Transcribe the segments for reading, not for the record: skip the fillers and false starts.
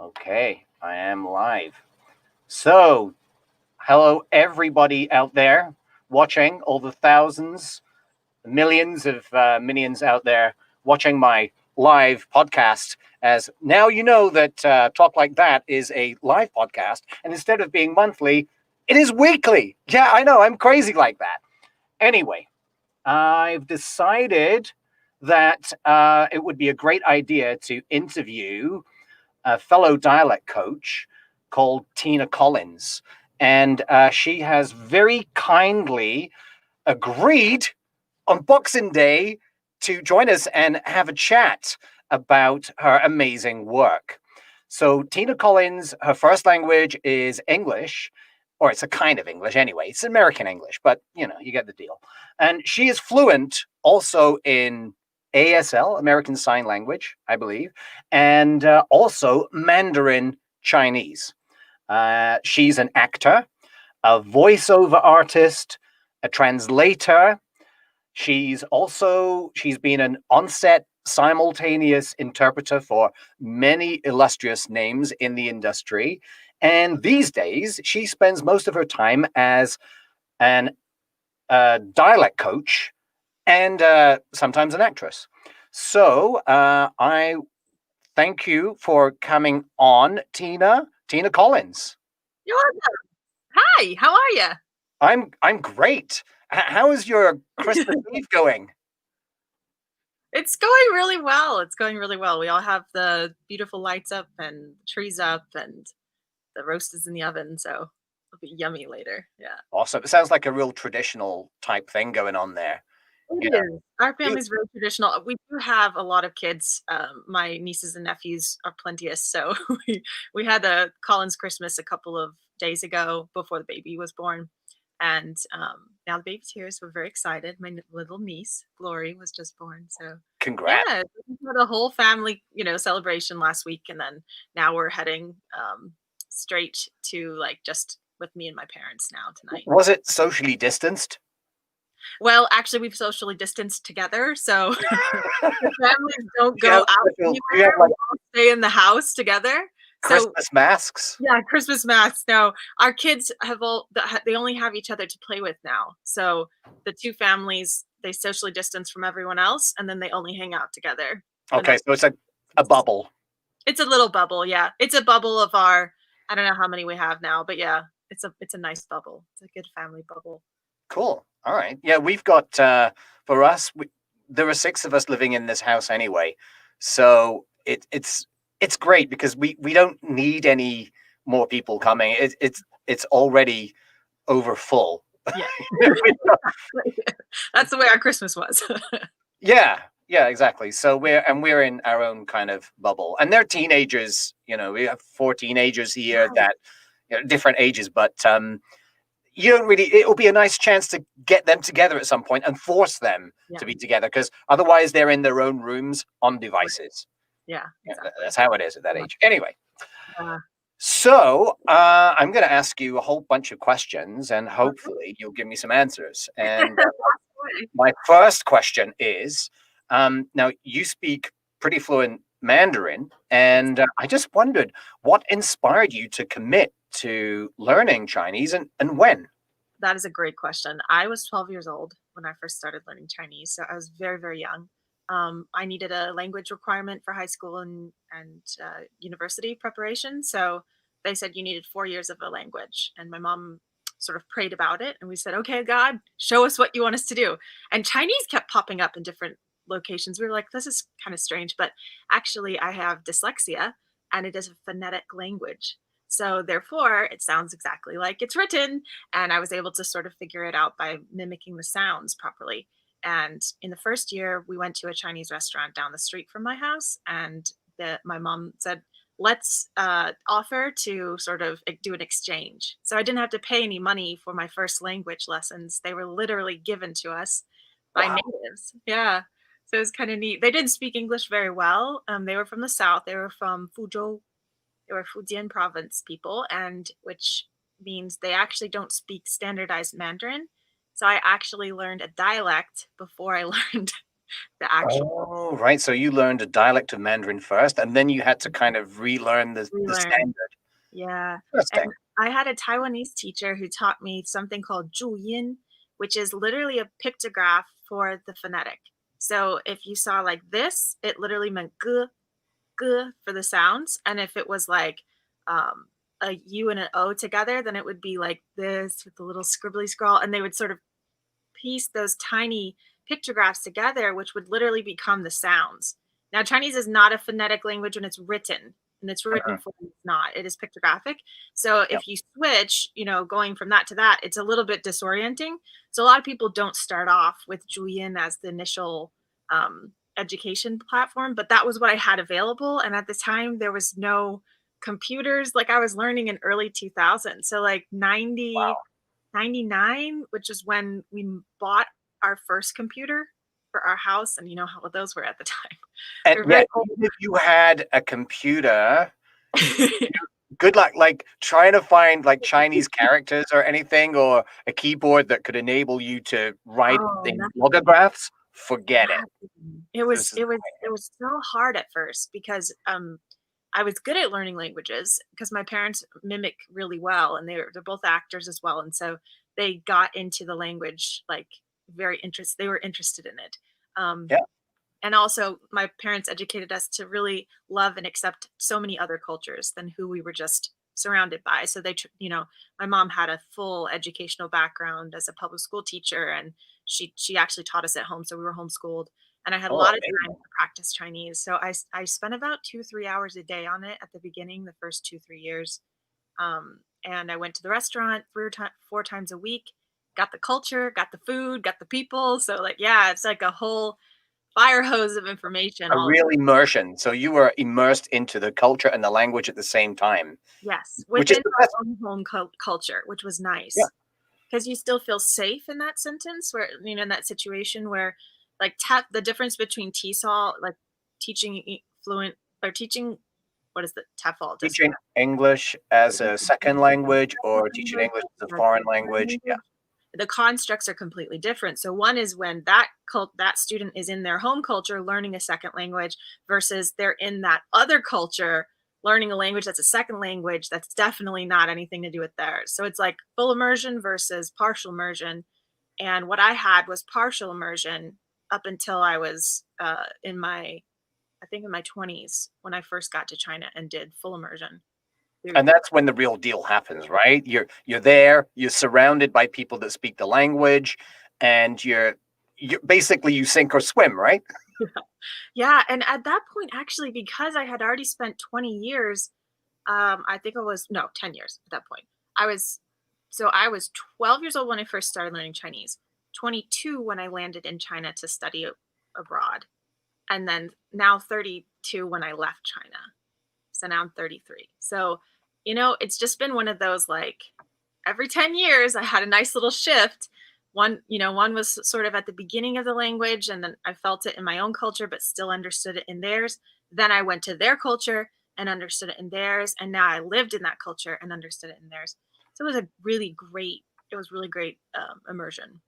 Okay, I am live. So, hello everybody out there watching, all the thousands, millions of minions out there watching my live podcast. As now you know that Talk Like That is a live podcast, and instead of being monthly, it is weekly. Yeah, I know, I'm crazy like that. Anyway, I've decided that it would be a great idea to interview a fellow dialect coach called Tina Collins. And she has very kindly agreed on Boxing Day to join us and have a chat about her amazing work. So, Tina Collins, her first language is English, or it's a kind of English anyway. It's American English, but you get the deal. And she is fluent also in ASL, American Sign Language, I believe, and also Mandarin Chinese. She's an actor, a voiceover artist, a translator. She's been an on-set simultaneous interpreter for many illustrious names in the industry. And these days, she spends most of her time as an dialect coach and sometimes an actress. So I thank you for coming on, Tina. Tina Collins. You're welcome. Hi, how are you? I'm great. How is your Christmas Eve going? It's going really well. It's going really well. We all have the beautiful lights up and trees up, and the roast is in the oven, so it'll be yummy later. Yeah. Awesome. It sounds like a real traditional type thing going on there. It You know, is. Our you, family's very traditional. We do have a lot of kids. My nieces and nephews are plenteous, so we had a Collins Christmas a couple of days ago before the baby was born, and now the baby's here, so we're very excited. My little niece Glory was just born, so congrats. yeah, we had a whole family, celebration last week, and then now we're heading straight to like just with me and my parents now tonight. Was it socially distanced? Well, actually, we've socially distanced together, so the families don't Do you go have out special, do you have anywhere. We like all stay in the house together. So Christmas masks? yeah, Christmas masks. No, our kids have they only have each other to play with now. So the two families, they socially distance from everyone else, and then they only hang out together. And Okay, that's so it's a bubble. it's a little bubble, yeah. It's a bubble of our I don't know how many we have now, but yeah, it's a nice bubble. It's a good family bubble. Cool. All right. Yeah, we've got for us. There are six of us living in this house anyway, so it's great because we don't need any more people coming. It's already over full. Yeah. That's the way our Christmas was. Yeah, yeah, exactly. So we're in our own kind of bubble, and they're teenagers. We have four teenagers here Right. that different ages, but you don't really. It'll be a nice chance to get them together at some point and force them Yeah. to be together because otherwise they're in their own rooms on Right. devices. Yeah, Yeah, exactly. that's how it is at that Yeah. age. Anyway, Uh, so I'm going to ask you a whole bunch of questions, and hopefully you'll give me some answers. And my first question is now you speak pretty fluent Mandarin, Yes, and I just wondered what inspired you to commit to learning Chinese and when? that is a great question. I was 12 years old when I first started learning Chinese, so I was very, very young. I needed a language requirement for high school and university preparation, so they said you needed 4 years of a language, and my mom sort of prayed about it, and we said, "Okay, God, show us what you want us to do." And Chinese kept popping up in different locations. We were like, "This is kind of strange," but actually, I have dyslexia, and it is a phonetic language. So therefore, it sounds exactly like it's written, and I was able to sort of figure it out by mimicking the sounds properly. And in the first year, we went to a Chinese restaurant down the street from my house, and my mom said, "Let's offer to sort of do an exchange." So I didn't have to pay any money for my first language lessons. They were literally given to us by Wow. natives. Yeah. So it was kind of neat. They didn't speak English very well. They were from the south. They were from Fuzhou. They were Fujian province people, and which means they actually don't speak standardized Mandarin. So I actually learned a dialect before I learned the actual Oh, right. So you learned a dialect of Mandarin first, and then you had to kind of relearn the relearn. standard. Yeah, and Interesting. I had a Taiwanese teacher who taught me something called 注音, which is literally a pictograph for the phonetic. So if you saw like this, it literally meant g, g for the sounds, and if it was like um, a U and an O together, then it would be like this with the little scribbly scrawl, and they would sort of piece those tiny pictographs together, which would literally become the sounds. Now, Chinese is not a phonetic language when it's written, and it's written Mhm. form it's not. It is pictographic. So Yep. if you switch, going from that to that, it's a little bit disorienting. So a lot of people don't start off with Julian as the initial education platform, but that was what I had available. And at the time, there was no computers. Like I was learning in early 2000. So like 90, Wow. 99, which is when we bought our first computer for our house, and you know how those were at the time. And They're yeah, very old. even if you had a computer, good luck like trying to find like Chinese characters or anything or a keyboard that could enable you to write Oh, in nothing. logographs. Forget it. Nothing. It was This is it was it was so hard at first because I was good at learning languages because my parents mimic really well, and they're both actors as well, and so they got into the language like they were interested in it. Um, yeah. and also my parents educated us to really love and accept so many other cultures than who we were just surrounded by. So my mom had a full educational background as a public school teacher, and she actually taught us at home, so we were homeschooled, and I had a Oh, lot of time amazing. to practice Chinese. So I spent about 2-3 hours a day on it at the beginning, the first 2-3 years. And I went to the restaurant 4 times a week, got the culture, got the food, got the people. So like, yeah, it's like a whole fire hose of information A all at real immersion. So you were immersed into the culture and the language at the same time, Yes, which is within the our best. own home culture, which was Yeah. nice because you still feel safe in that sentence where, in that situation where like the difference between TESOL, like teaching fluent or teaching, what is the TEFL just Teaching English as a second language or second teaching language English as a versus foreign third language. Yeah. language. The constructs are completely different. So one is when that student is in their home culture learning a second language versus they're in that other culture learning a language that's a second language that's definitely not anything to do with theirs. So it's like full immersion versus partial immersion. And what I had was partial immersion up until I was I think in my 20s when I first got to China and did full immersion. And that's when the real deal happens, right? You're there, you're surrounded by people that speak the language, and you basically you sink or swim, right? Yeah, and at that point, actually, because I had already spent 20 years, I think it was no, 10 years at that point. I was I was 12 years old when I first started learning Chinese, 22 when I landed in China to study abroad, and then now 32 when I left China. So now I'm 33. So, it's just been one of those like every 10 years I had a nice little shift. One was sort of at the beginning of the language, and then I felt it in my own culture but still understood it in theirs. Then I went to their culture and understood it in theirs, and now I lived in that culture and understood it in theirs. So it was really great immersion.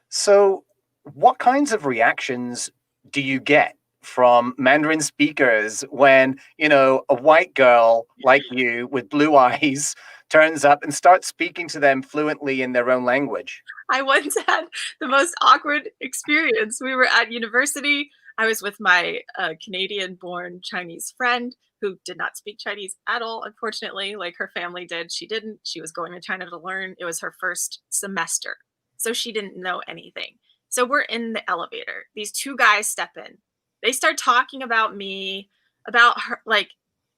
So, what kinds of reactions do you get from Mandarin speakers when, a white girl like you with blue eyes turns up and starts speaking to them fluently in their own language? I once had the most awkward experience. We were at university. I was with my Canadian born Chinese friend who did not speak Chinese at all, unfortunately. Like her family did. She didn't. She was going to China to learn. It was her first semester. So she didn't know anything. So we're in the elevator. These two guys step in. They start talking about me, about her, like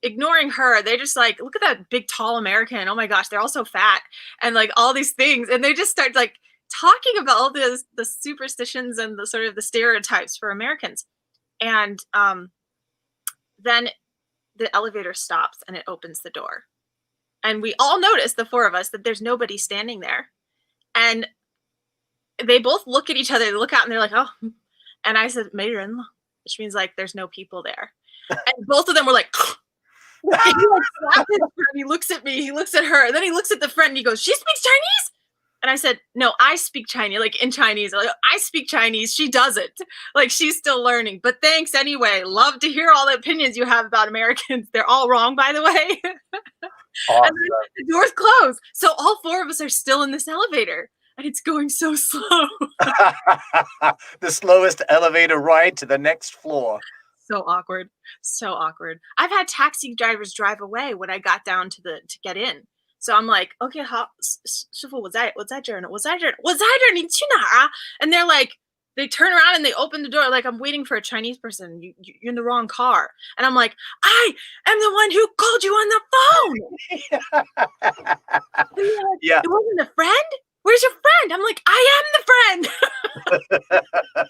ignoring her. They just like, look at that big, tall American. Oh my gosh, they're all so fat and like all these things. And they just start like talking about all the superstitions and the sort of the stereotypes for Americans. And then the elevator stops and it opens the door. And we all notice, the four of us, that there's nobody standing there. And they both look at each other, they look out and they're like, oh. And I said, Mandarin, which means like there's no people there. And both of them were like, and he like slapped his friend, he looks at me, he looks at her, and then he looks at the friend and he goes, she speaks Chinese? And I said, no, I speak Chinese, like in Chinese. Like, I speak Chinese. She doesn't. Like she's still learning. But thanks anyway. Love to hear all the opinions you have about Americans. They're all wrong, by the way. And Awesome. then the doors close. So all four of us are still in this elevator. And it's going so slow. The slowest elevator ride to the next floor. So awkward. So awkward. I've had taxi drivers drive away when I got down to get in. So I'm like, okay, 好，师傅，我在这儿呢，我在这儿，我在这儿，你去哪儿啊? And they're like, they turn around and they open the door like I'm waiting for a Chinese person. You're in the wrong car. And I'm like, I am the one who called you on the phone. Like, Yeah. it wasn't a friend? Where's your friend? I'm like, I am the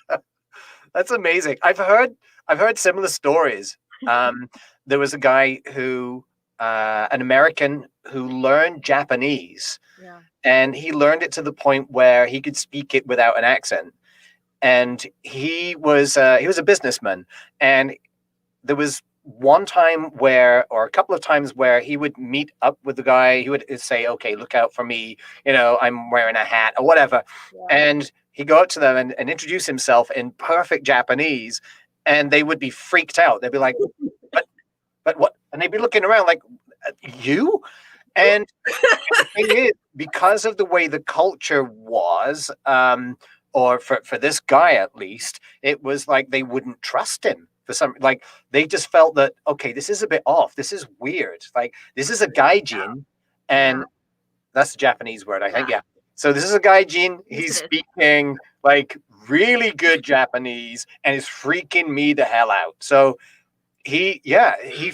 friend. That's amazing. I've heard similar stories. There was a guy who, an American who learned Japanese, Yeah. and he learned it to the point where he could speak it without an accent. And he was a businessman, and there was one time where, or a couple of times where he would meet up with the guy. He would say, "Okay, look out for me. I'm wearing a hat or whatever." Yeah. And he'd go up to them and introduce himself in perfect Japanese, and they would be freaked out. They'd be like, but what? And they'd be looking around like, you? And the thing is, because of the way the culture was, or for this guy at least, it was like they wouldn't trust him. For some, like they just felt that, okay, this is a bit off. This is weird. Like this is a gaijin, and that's the Japanese word, I think. Yeah. So this is a gaijin. He's speaking like really good Japanese and is freaking me the hell out. So he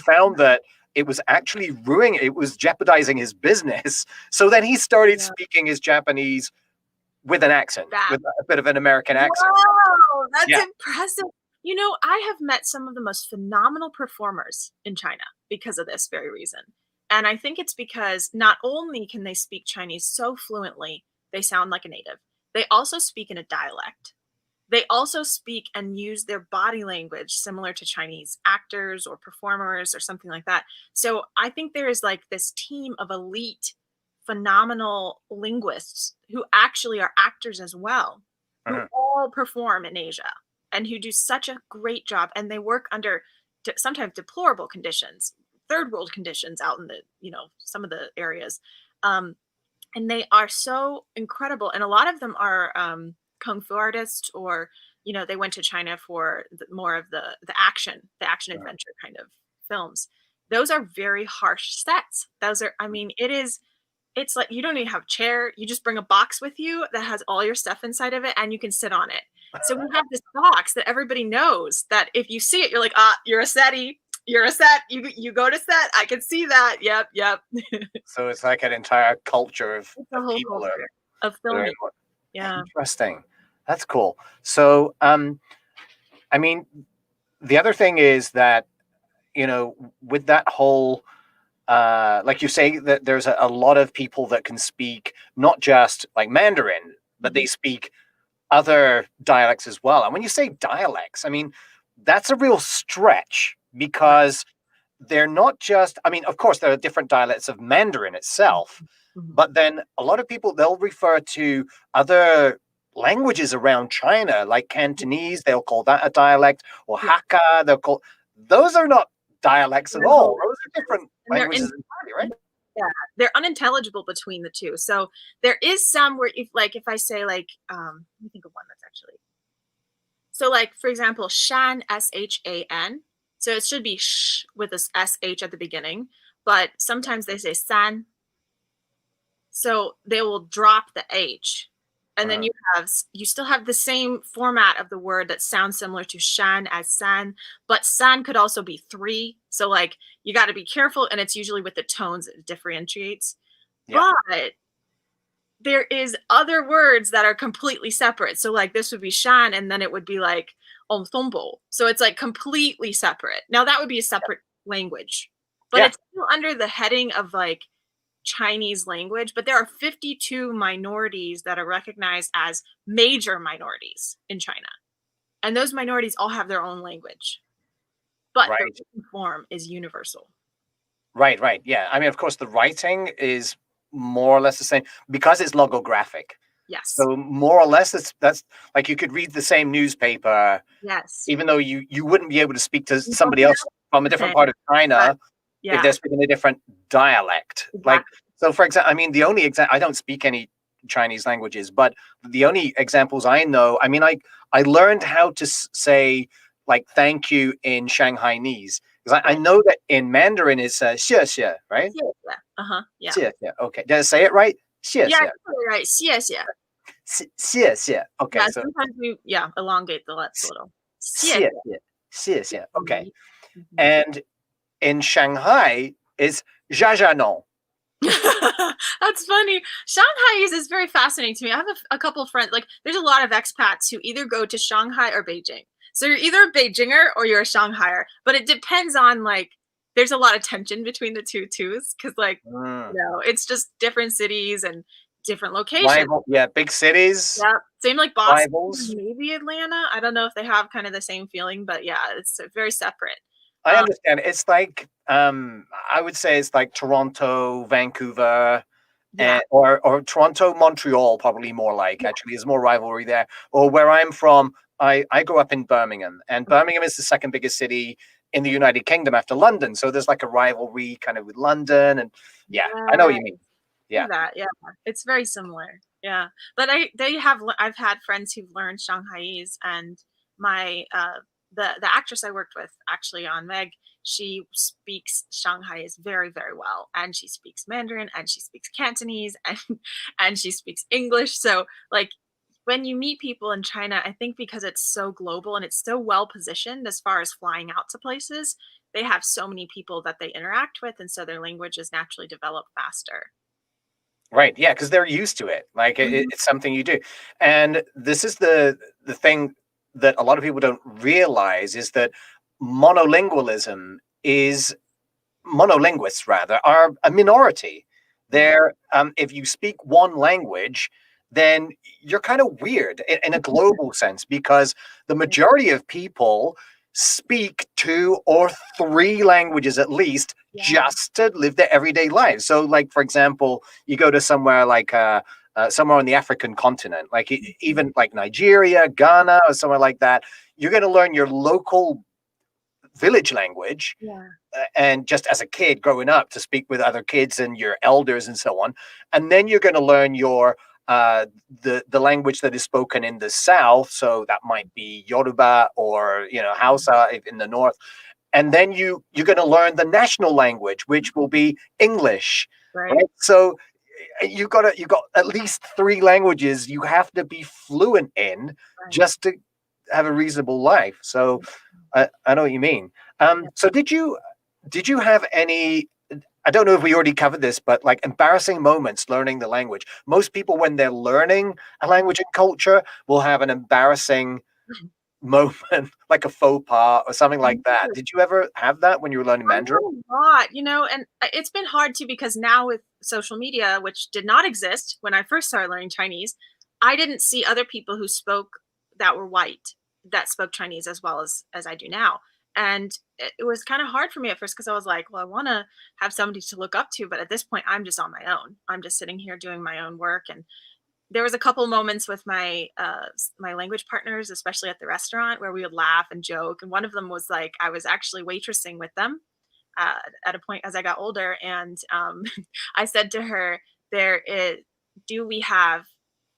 found that it was actually it was jeopardizing his business. So then he started speaking his Japanese with an accent, with a bit of an American accent. Wow, that's impressive. I have met some of the most phenomenal performers in China because of this very reason. And I think it's because not only can they speak Chinese so fluently, they sound like a native, they also speak in a dialect. They also speak and use their body language similar to Chinese actors or performers or something like that. So I think there is like this team of elite, phenomenal linguists who actually are actors as well, who all perform in Asia and who do such a great job. And they work under sometimes deplorable conditions, third world conditions out in the, some of the areas. And they are so incredible. And a lot of them are kung fu artists, or, they went to China for more of the action adventure kind of films. Those are very harsh sets. Those are, it's like you don't even have a chair. You just bring a box with you that has all your stuff inside of it and you can sit on it. So we have this box that everybody knows that if you see it, you're like, you're a setty. You're a set. You go to set. I can see that. Yep. So it's like an entire culture of people of filming. Yeah. Interesting. That's cool. So, the other thing is that, with that whole, like you say, that there's a lot of people that can speak not just like Mandarin, but they speak other dialects as well. And when you say dialects, that's a real stretch, because they're not just, of course, there are different dialects of Mandarin itself, but then a lot of people, they'll refer to other languages around China, like Cantonese, they'll call that a dialect, or Hakka, those are not dialects at all. Those are different languages entirely, right? Yeah, they're unintelligible between the two. So there is some where if I say like, let me think of one that's actually. So like, for example, Shan, S-H-A-N. So it should be sh with this S-H at the beginning, but sometimes they say san. So they will drop the H. And then you still have the same format of the word that sounds similar to Shan as san, but san could also be 3. So like you got to be careful, and it's usually with the tones it differentiates. Yeah. But there is other words that are completely separate. So like this would be Shan, and then it would be like Onthombo. So it's like completely separate. Now that would be a separate language, but it's still under the heading of like Chinese language. But there are 52 minorities that are recognized as major minorities in China, and those minorities all have their own language, but the written form is universal. Right. Yeah. Of course, the writing is more or less the same because it's logographic. Yes. So more or less, that's like you could read the same newspaper, Yes. even though you wouldn't be able to speak to You don't somebody else pronounce from a it the different same, part of but China if yeah, they're speaking a different dialect. Like, exactly. so for example, I mean, the only example, I don't speak any Chinese languages, but the only examples I know, I mean, I learned how to say like thank you in Shanghainese because I Right. know that in Mandarin it's 谢谢, right? Yeah. Uh-huh. Yeah. 谢谢. Okay. Did I say it right? 谢 Yeah, 谢. you're totally right. 谢谢. 谢谢. Okay. Yeah, So sometimes we elongate the lips a little. 谢谢. 谢谢. 谢谢. Okay. Mhm. Mhm. And in Shanghai is 家家弄. That's funny. Shanghai is very fascinating to me. I have a couple of friends. Like, there's a lot of expats who either go to Shanghai or Beijing. So you're either a Beijinger or you're a Shanghaier. But it depends on like. There's a lot of tension between the two twos because like Mm. it's just different cities and different locations. Rival, yeah, big cities, Yeah, same like Boston, rivals. maybe Atlanta. I don't know if they have kind of the same feeling, but yeah, it's very separate. I Um, understand. It's like I would say it's like Toronto, Vancouver, yeah, and or Toronto, Montreal, probably more like yeah, actually. There's more rivalry there. Or where I'm from, I grew up in Birmingham, and Birmingham is the second biggest city in the United Kingdom after London. So there's like a rivalry kind of with London, and yeah, I know what you yeah. mean. See Yeah. that, yeah. It's very similar. Yeah. But I've had friends who've learned Shanghaiese and my the actress I worked with actually on Meg, she speaks Shanghaiese very, very well. And she speaks Mandarin and she speaks Cantonese and she speaks English. So like when you meet people in China, I think because it's so global and it's so well positioned as far as flying out to places, they have so many people that they interact with, and so their language is naturally developed faster. Right. Yeah, because they're used to it. Like Mhm. it's something you do, and this is the thing that a lot of people don't realize is that monolingualism is monolinguists rather are a minority. Yeah. They're if you speak one language, then you're kind of weird in a global sense because the Yeah. majority of people speak two or three languages at least Yeah. just to live their everyday lives. So, like for example, you go to somewhere like somewhere on the African continent, like Mhm. even like Nigeria, Ghana, or somewhere like that, you're going to learn your local village language Yeah. and just as a kid growing up to speak with other kids and your elders and so on, and then you're going to learn your the language that is spoken in the south, so that might be Yoruba or Mhm. Hausa in the north, and then you're going to learn the national language, which will be English, Right. right? So you got at least three languages you have to be fluent in Right. just to have a reasonable life. So I know what you mean. Yeah. So did you have any? I don't know if we already covered this, but like embarrassing moments learning the language. Most people, when they're learning a language and culture, will have an embarrassing moment, like a faux pas or something like that. Mhm. Did you ever have that when you were learning I Mandarin? had a lot, and it's been hard too because now with social media, which did not exist when I first started learning Chinese, I didn't see other people who spoke that were white that spoke Chinese as well as I do now. And it was kind of hard for me at first because I was like, well, I want to have somebody to look up to, but at this point, I'm just on my own. I'm just sitting here doing my own work, and there was a couple moments with my language partners, especially at the restaurant, where we would laugh and joke. And one of them was like I was actually waitressing with them at a point as I got older, and I said to her, "There is, do we have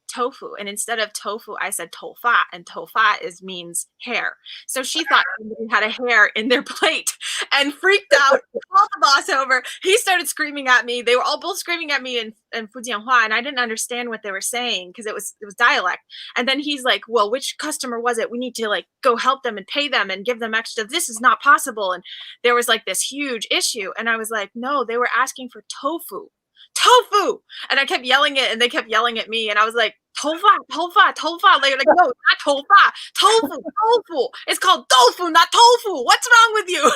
tofu?" And instead of tofu, I said tofa, and tofa is means hair. So she thought somebody had a hair in their plate and freaked out. Called the boss over. He started screaming at me. They were all both screaming at me in Fujianhua, and I didn't understand what they were saying because it was dialect. And then he's like, "Well, which customer was it? We need to like go help them and pay them and give them extra. This is not possible." And there was like this huge issue, and I was like, "No, they were asking for tofu." Tofu. And I kept yelling it and they kept yelling at me. And I was like, tofa, tofa, tofa. They're like, no, not tofa, tofu, tofu. It's called tofu, not tofu. What's wrong with you?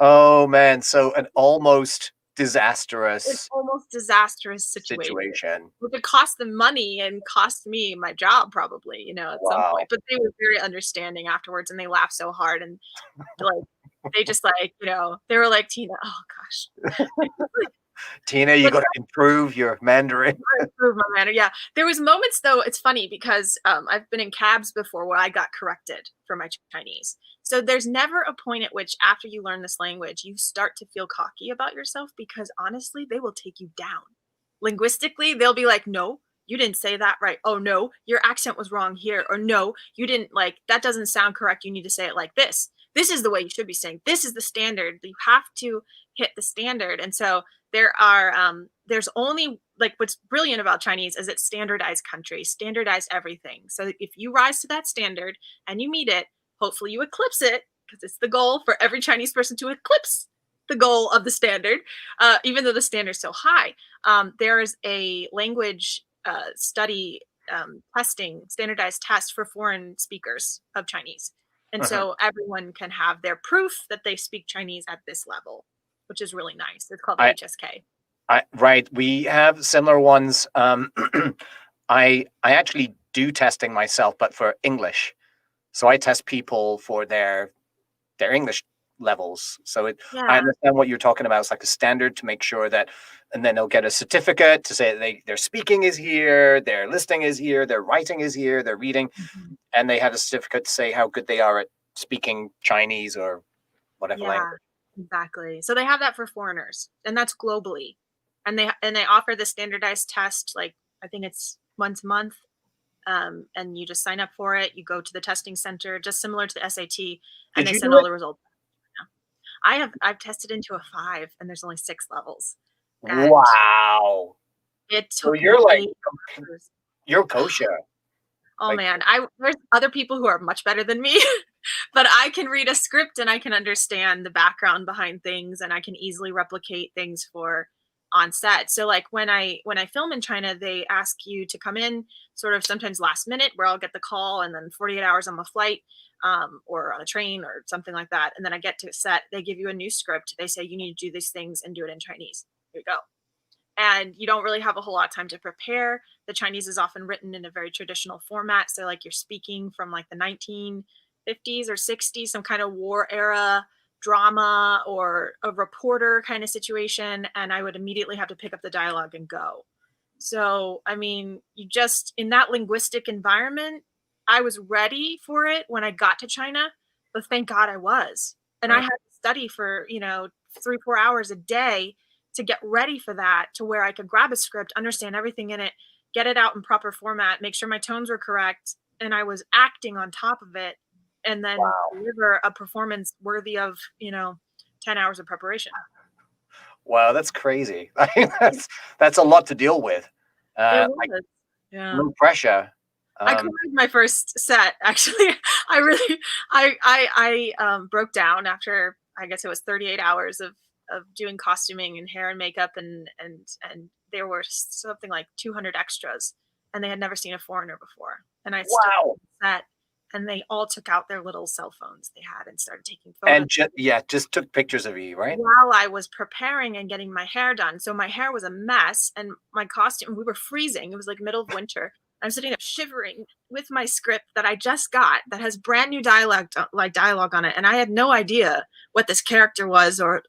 Oh man, so an almost It's disastrous almost disastrous situation. situation. It could cost them money and cost me my job probably, at some point. Wow. But they were very understanding afterwards and they laughed so hard and like they just like, they were like, Tina, oh gosh. Tina, you Like, got to improve your Mandarin. improve my manner. Yeah. There was moments though, it's funny because I've been in cabs before where I got corrected for my Chinese. So there's never a point at which after you learn this language, you start to feel cocky about yourself because honestly, they will take you down. Linguistically, they'll be like, no, you didn't say that right. Oh no, your accent was wrong here. Or no, you didn't like that doesn't sound correct. You need to say it like this. This is the way you should be saying. This is the standard. You have to hit the standard. And so there's only like what's brilliant about Chinese is it's standardized country, standardized everything. So if you rise to that standard and you meet it, hopefully you eclipse it because it's the goal for every Chinese person to eclipse the goal of the standard, even though the standard is so high. There is a language study testing, standardized test for foreign speakers of Chinese. And so everyone can have their proof that they speak Chinese at this level, which is really nice. It's called HSK. Right. We have similar ones. I actually do testing myself, but for English. So I test people for their English levels. So I understand what you're talking about. It's like a standard to make sure that, and then they'll get a certificate to say their speaking is here, their listening is here, their writing is here, their reading, and they have a certificate to say how good they are at speaking Chinese or whatever language. Exactly. So they have that for foreigners, and that's globally. And they offer the standardized test, like I think it's once a month. And you just sign up for it. You go to the testing center, just similar to the SAT, and they send all the results. I've tested into a 5, and there's only 6 levels. And wow! It So took you're like hours. you're kosher. Oh man, there's other people who are much better than me, but I can read a script and I can understand the background behind things, and I can easily replicate things for on set. So like when I film in China, they ask you to come in sort of sometimes last minute where I'll get the call and then 48 hours on the flight or on a train or something like that. And then I get to set, they give you a new script. They say you need to do these things and do it in Chinese. Here you go. And you don't really have a whole lot of time to prepare. The Chinese is often written in a very traditional format. So like you're speaking from like the 1950s or 60s, some kind of war era drama or a reporter kind of situation. And I would immediately have to pick up the dialogue and go. So, I mean, you just, in that linguistic environment, I was ready for it when I got to China, but thank God I was. And I had to study for, 3-4 hours a day to get ready for that, to where I could grab a script, understand everything in it, get it out in proper format, make sure my tones were correct, and I was acting on top of it, and then deliver a performance worthy of 10 hours of preparation. Wow, that's crazy. I mean, that's a lot to deal with. No pressure. I cried my first set. Actually, I broke down after, I guess it was 38 hours of doing costuming and hair and makeup, and there were something like 200 extras, and they had never seen a foreigner before. And I stood on the set, and they all took out their little cell phones they had and started taking photos. And just took pictures of you, right? While I was preparing and getting my hair done. So my hair was a mess, and my costume, we were freezing. It was like middle of winter. I'm sitting there shivering with my script that I just got that has brand new dialogue on it. And I had no idea what this character was or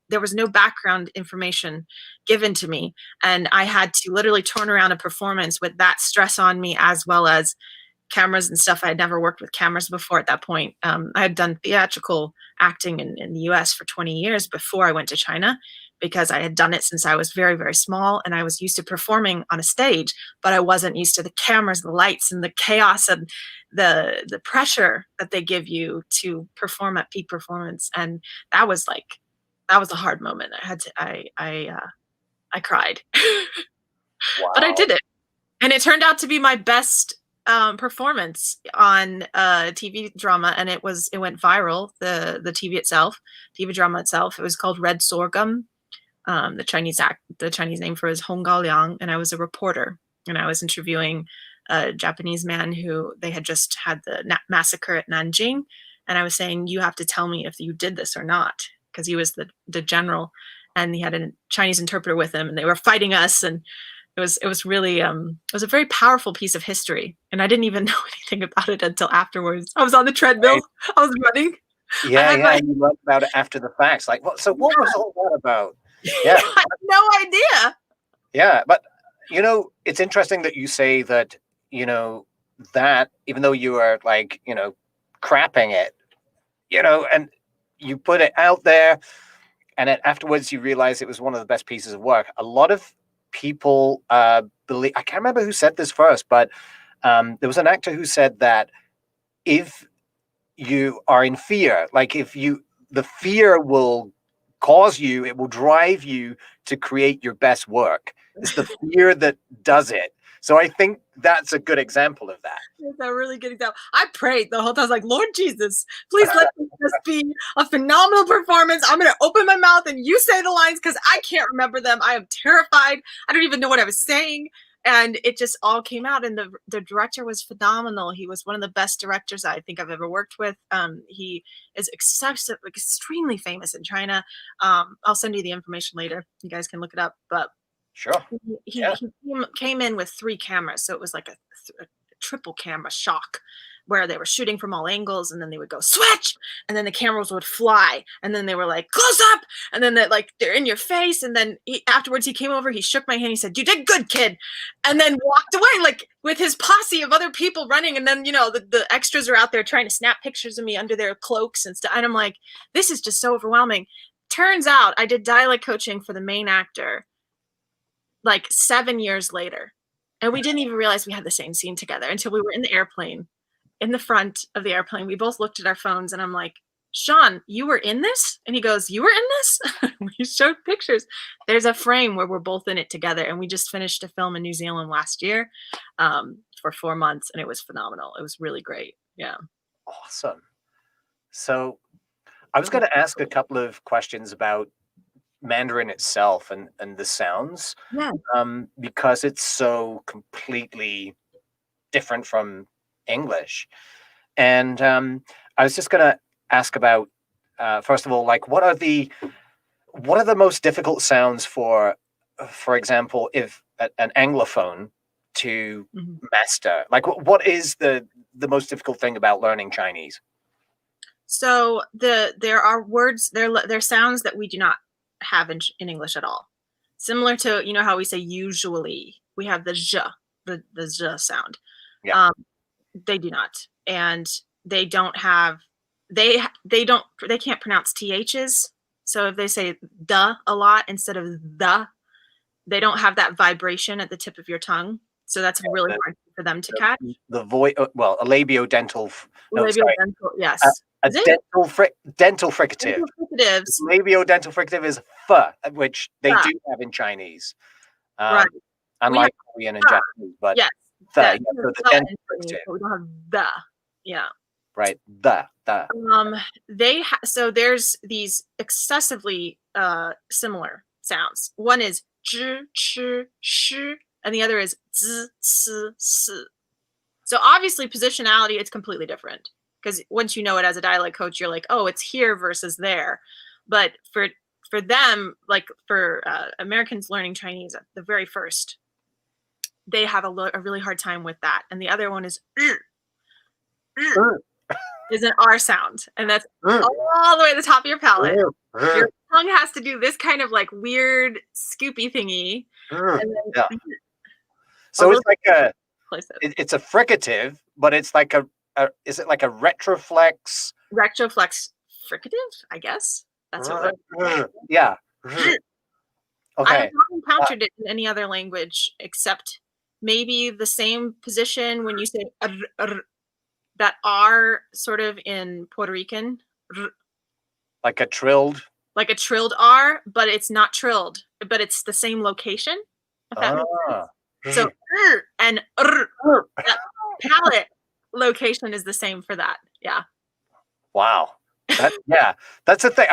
there was no background information given to me. And I had to literally turn around a performance with that stress on me, as well as cameras and stuff. I had never worked with cameras before at that point. I had done theatrical acting in the US for 20 years before I went to China, because I had done it since I was very, very small, and I was used to performing on a stage, but I wasn't used to the cameras, the lights, and the chaos and the pressure that they give you to perform at peak performance. And that was a hard moment. I cried, but I did it, and it turned out to be my best performance on a TV drama, and it went viral. The TV drama itself, it was called Red Sorghum. The Chinese name for it is Hong Gao Liang, and I was a reporter, and I was interviewing a Japanese man who they had just had the massacre at Nanjing, and I was saying, you have to tell me if you did this or not, because he was the general, and he had a Chinese interpreter with him, and they were fighting us, and it was really it was a very powerful piece of history, and I didn't even know anything about it until afterwards. I was on the treadmill, I was running, Yeah, had yeah, my and you learn about it after the facts. Like, what? So, what was yeah, all that about? Yeah, I had no idea. yeah. But it's interesting that you say that. You know that even though you are like crapping it, and you put it out there, and then afterwards you realize it was one of the best pieces of work. A lot of people believe. I can't remember who said this first, but there was an actor who said that if you are in fear, like the fear will cause you, it will drive you to create your best work. It's the fear that does it. So I think that's a good example of that. It's a really good example. I prayed the whole time. I was like, Lord Jesus, please let this just be a phenomenal performance. I'm going to open my mouth and you say the lines because I can't remember them. I am terrified. I don't even know what I was saying. And it just all came out. And the director was phenomenal. He was one of the best directors I think I've ever worked with. He is extremely famous in China. I'll send you the information later. You guys can look it up. But Sure. he Yeah. came in with 3 cameras, so it was like a triple camera shock where they were shooting from all angles, and then they would go switch, and then the cameras would fly, and then they were like close up, and then they're in your face, and then afterwards he came over, he shook my hand, he said, "You did good, kid," and then walked away like with his posse of other people running, and then the extras are out there trying to snap pictures of me under their cloaks and stuff, and I'm like, this is just so overwhelming. Turns out I did dialect coaching for the main actor like 7 years later. And we didn't even realize we had the same scene together until we were in the airplane, in the front of the airplane. We both looked at our phones and I'm like, Sean, you were in this? And he goes, you were in this? We showed pictures. There's a frame where we're both in it together. And we just finished a film in New Zealand last year for 4 months. And it was phenomenal. It was really great. Yeah. Awesome. So I was going to ask a couple of questions about Mandarin itself and the sounds, Yeah. because it's so completely different from English. And I was just going to ask about, first of all, like what are the most difficult sounds for example, if an Anglophone to master? Like, what is the most difficult thing about learning Chinese? So there are words, there sounds that we do not have in English at all. Similar to how we say usually, we have the zh, the zh sound. Yeah. They do not, and they don't have they can't pronounce ths. So if they say the a lot instead of the, they don't have that vibration at the tip of your tongue. So that's really hard for them to catch. The voice, well, a labiodental. No, sorry, Labiodental, yes. a dental fricative. Dental fricatives. Labiodental fricative is f, which they do have in Chinese, Right. unlike Korean and Japanese. But yes, the, yeah, so the dental Chinese, fricative, but we don't have the. Yeah. right? The. So there's these excessively similar sounds. One is zh, ch, sh, and the other is z, s, s. So obviously positionality, it's completely different, because once you know it as a dialect coach, you're like, oh, it's here versus there. But for them, like for Americans learning Chinese at the very first, they have a really hard time with that. And the other one is is an R sound, and that's all the way to the top of your palate. Your tongue has to do this kind of like weird scoopy thingy. And then, so it's like it's a fricative, but it's like is it like a retroflex? Retroflex fricative, I guess. That's what yeah. Okay. I have not encountered it in any other language except maybe the same position when you say that R sort of in Puerto Rican. Like a trilled R, but it's not trilled, but it's the same location. If that makes sense. So and that palate location is the same for that. Yeah. Wow. That's the thing.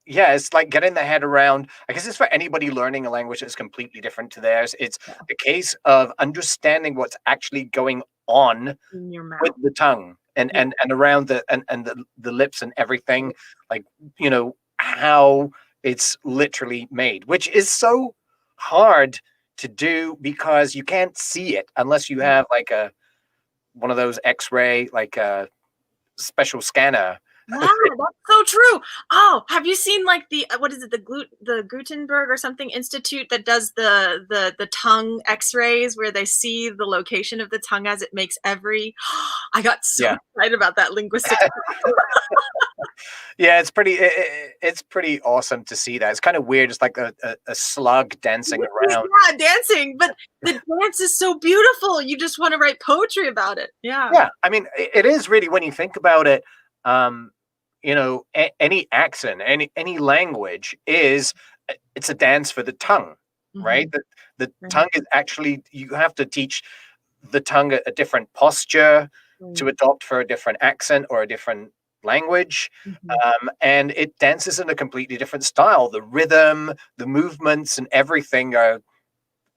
It's like getting the head around. I guess it's for anybody learning a language that's completely different to theirs. It's a case of understanding what's actually going on in your mouth, with the tongue and around the lips and everything, like how it's literally made, which is so hard to do because you can't see it unless you have like one of those X-ray, like a special scanner Yeah, that's so true. Oh, have you seen like the what is it, the Gutenberg or something institute that does the tongue X-rays where they see the location of the tongue as it makes every I got so Yeah. excited about that linguistic. Yeah, it's pretty awesome to see that. It's kind of weird. It's like a slug dancing around. Yeah, dancing, but the dance is so beautiful. You just want to write poetry about it. Yeah. Yeah, I mean, it is really when you think about it. Um, any accent, any language is it's a dance for the tongue, right? Mhm. The Right. tongue is actually you have to teach the tongue a different posture to Right. adopt for a different accent or a different language. Mhm. And it dances in a completely different style. The rhythm, the movements, and everything are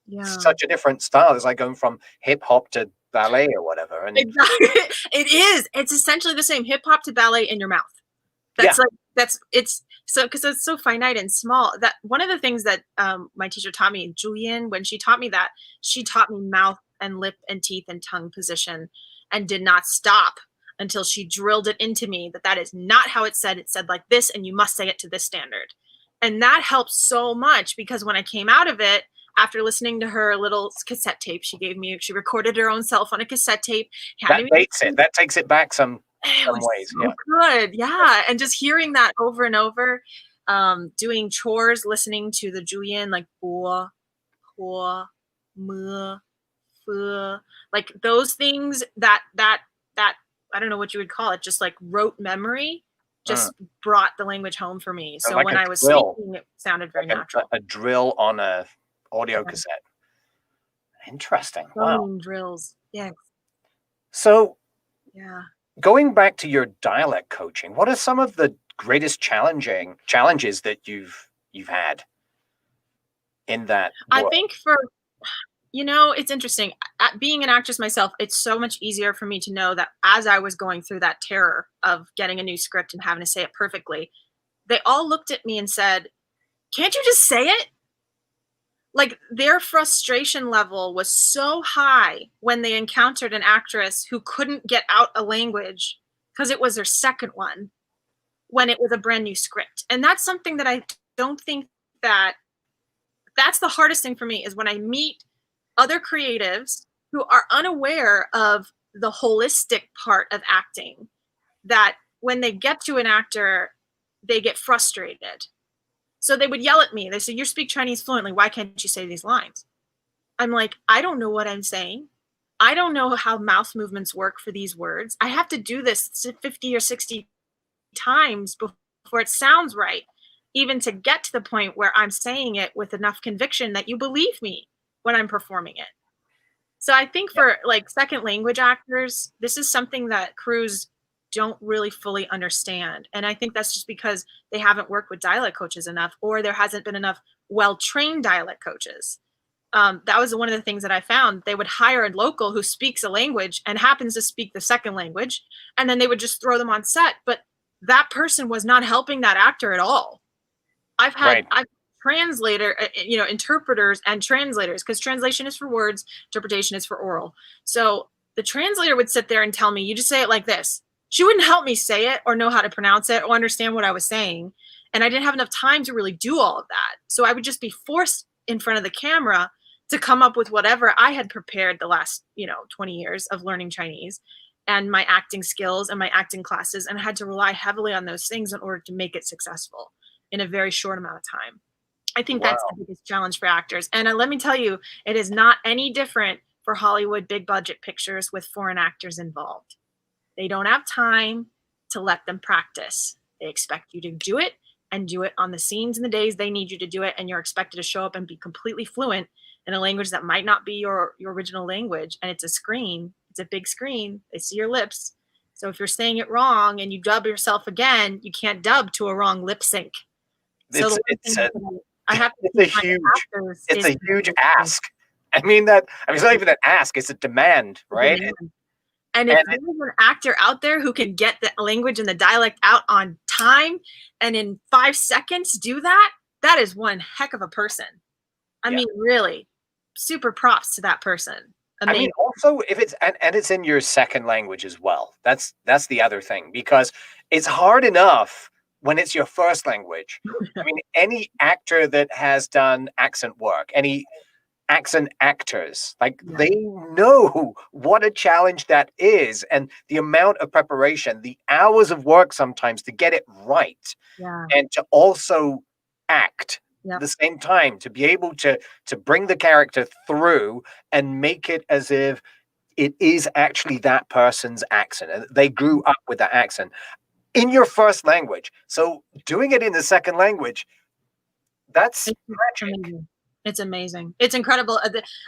Yeah. such a different style. It's like going from hip hop to ballet or whatever. And Exactly. It is. It's essentially the same hip hop to ballet in your mouth. yeah, That's like it's so because it's so finite and small. That one of the things that my teacher taught me, Julian, when she taught me that, she taught me mouth and lip and teeth and tongue position, and did not stop until she drilled it into me that that is not how it's said. It's said like this, and you must say it to this standard. And that helps so much because when I came out of it, after listening to her little cassette tape she gave me, she recorded her own self on a cassette tape, that handed me. dates it. That takes it back It some was ways. so Yeah. good, yeah, and just hearing that over and over, doing chores, listening to the Julian, like, "bo, po, me, fu," like, those things that I don't know what you would call it, just, like, rote memory, Mm. just brought the language home for me, so Like when a I was drill, speaking, it sounded very like natural. a drill on a audio Yeah, cassette. Interesting. Wow. phoning drills, yes, So yeah. going back to your dialect coaching, what are some of the greatest challenges that you've had in that I world? think for it's interesting. Being an actress myself, it's so much easier for me to know that as I was going through that terror of getting a new script and having to say it perfectly, they all looked at me and said, "Can't you just say it?" Like their frustration level was so high when they encountered an actress who couldn't get out a language because it was her second one when it was a brand new script. And that's something that I don't think that that's the hardest thing for me is when I meet other creatives who are unaware of the holistic part of acting, that when they get to an actor, they get frustrated. So they would yell at me. They say, "You speak Chinese fluently. Why can't you say these lines?" I'm like, "I don't know what I'm saying. I don't know how mouth movements work for these words. I have to do this 50 or 60 times before it sounds right, even to get to the point where I'm saying it with enough conviction that you believe me when I'm performing it." So I think Yeah, for like second language actors, this is something that crews don't really fully understand. And I think that's just because they haven't worked with dialect coaches enough, or there hasn't been enough well trained dialect coaches. That was one of the things that I found. They would hire a local who speaks a language and happens to speak the second language, and then they would just throw them on set. But that person was not helping that actor at all. right. I've translator, interpreters and translators because translation is for words, interpretation is for oral. So the translator would sit there and tell me, "You just say it like this." She wouldn't help me say it or know how to pronounce it or understand what I was saying. And I didn't have enough time to really do all of that. So I would just be forced in front of the camera to come up with whatever I had prepared the last, 20 years of learning Chinese and my acting skills and my acting classes, and I had to rely heavily on those things in order to make it successful in a very short amount of time. I think that's the Wow. biggest challenge for actors. And let me tell you, it is not any different for Hollywood big budget pictures with foreign actors involved. They don't have time to let them practice. They expect you to do it and do it on the scenes and the days they need you to do it. And you're expected to show up and be completely fluent in a language that might not be your original language. And it's a screen, it's a big screen. They see your lips. So if you're saying it wrong and you dub yourself again, you can't dub to a wrong lip sync. So the It's one it's thing a that I have to it's teach a my huge actors it's is a huge ask. It's not even an ask, it's a demand, the right? demand. And if And there's an actor out there who can get the language and the dialect out on time and in 5 seconds do that, that is one heck of a person. I yeah, mean, really, super props to that person. I mean, Amazing. also if it's and it's in your second language as well. That's the other thing because it's hard enough when it's your first language. I mean, any actor that has done accent work, any accent actors, like Yeah. they know what a challenge that is, and the amount of preparation, the hours of work sometimes to get it right, Yeah. and to also act at Yep. the same time to be able to bring the character through and make it as if it is actually that person's accent and they grew up with that accent in your first language. So doing it in the second language, that's It's magic. amazing. It's amazing. It's incredible.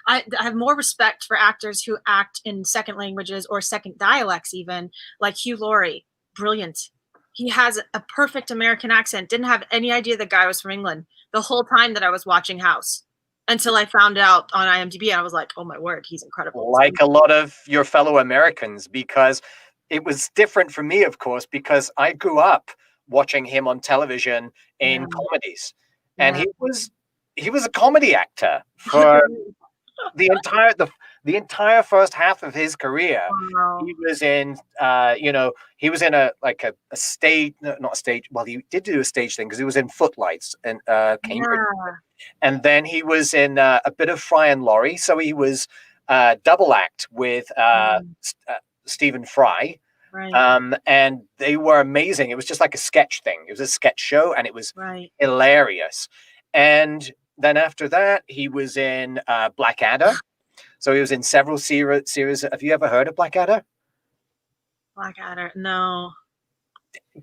I have more respect for actors who act in second languages or second dialects, even like Hugh Laurie. Brilliant. He has a perfect American accent. Didn't have any idea the guy was from England the whole time that I was watching House until I found out on IMDb. I was like, oh my word, he's incredible. Like a lot of your fellow Americans, because it was different for me, of course, because I grew up watching him on television Yeah, in comedies, and yeah. he was a comedy actor for the entire the entire first half of his career. Wow. He was in he was in a stage, no, not a stage, well, he did do a stage thing because he was in Footlights and Cambridge, Yeah, and then he was in a bit of Fry and Laurie, so he was double act with mm, Stephen Fry, right, and they were amazing. It was just like a sketch thing. It was a sketch show, and it was right. hilarious. And then after that, he was in Blackadder. So he was in several series. Have you ever heard of Blackadder? Blackadder. No.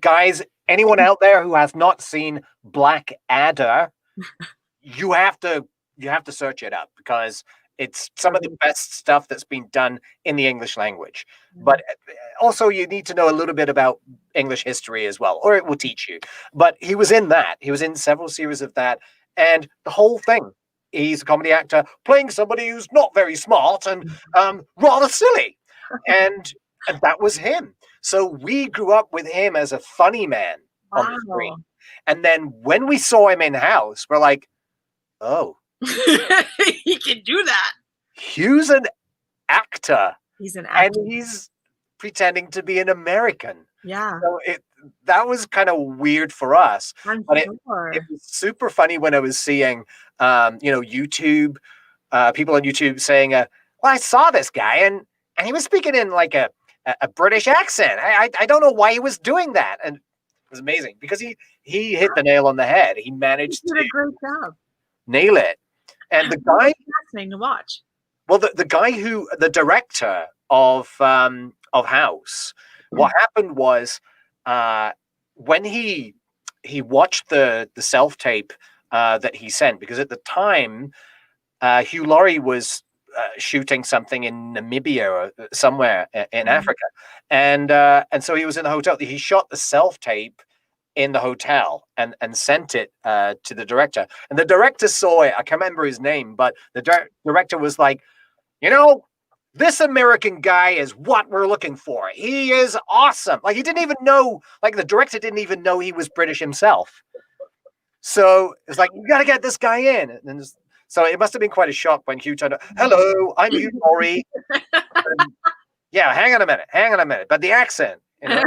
Guys, anyone out there who has not seen Blackadder, you have to you have to search it up because it's some of the Okay. best stuff that's been done in the English language. Yeah. But also you need to know a little bit about English history as well, or it will teach you. But he was in that. He was in several series of that, and the whole thing. He's a comedy actor playing somebody who's not very smart and rather silly, and and that was him. So we grew up with him as a funny man on the screen, Wow. and then when we saw him in House, we're like, oh, He can do that. Hugh's an actor He's an and actor. he's pretending to be an American. Yeah, So that was kind of weird for us, I'm but it sure. was super funny when I was seeing, YouTube, people on YouTube saying, "Well, I saw this guy and he was speaking in like a British accent. I don't know why he was doing that." And it was amazing because he hit the nail on the head. He He managed did to a great job. nail it. And the It was guy, fascinating to watch. well, the director of House, what happened was uh, when he watched the self tape that he sent, because at the time Hugh Laurie was shooting something in Namibia or somewhere in Mhm. Africa, and so he was in the hotel. He shot the self tape in the hotel and sent it to the director, and the director saw it. I can't remember his name, but the director was like, you know, this American guy is what we're looking for. He is awesome. Like he didn't even know, like the director didn't even know he was British himself. So it's like, you got to get this guy in. So it must have been quite a shock when Hugh turned up. Hello, I'm Hugh Laurie. And, yeah, hang on a minute. But the accent, you know.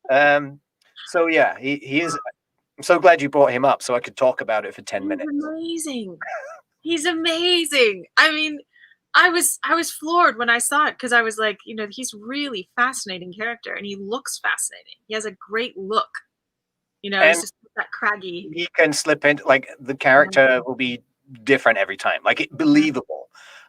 Um, so yeah, he is. I'm so glad you brought him up so I could talk about it for 10 He's minutes. amazing. He's amazing. I mean, I was floored when I saw it because I was like, he's really fascinating character and he looks fascinating. He has a great look. He's And just that craggy. he can slip into like the character will be different every time, like Yeah, believable.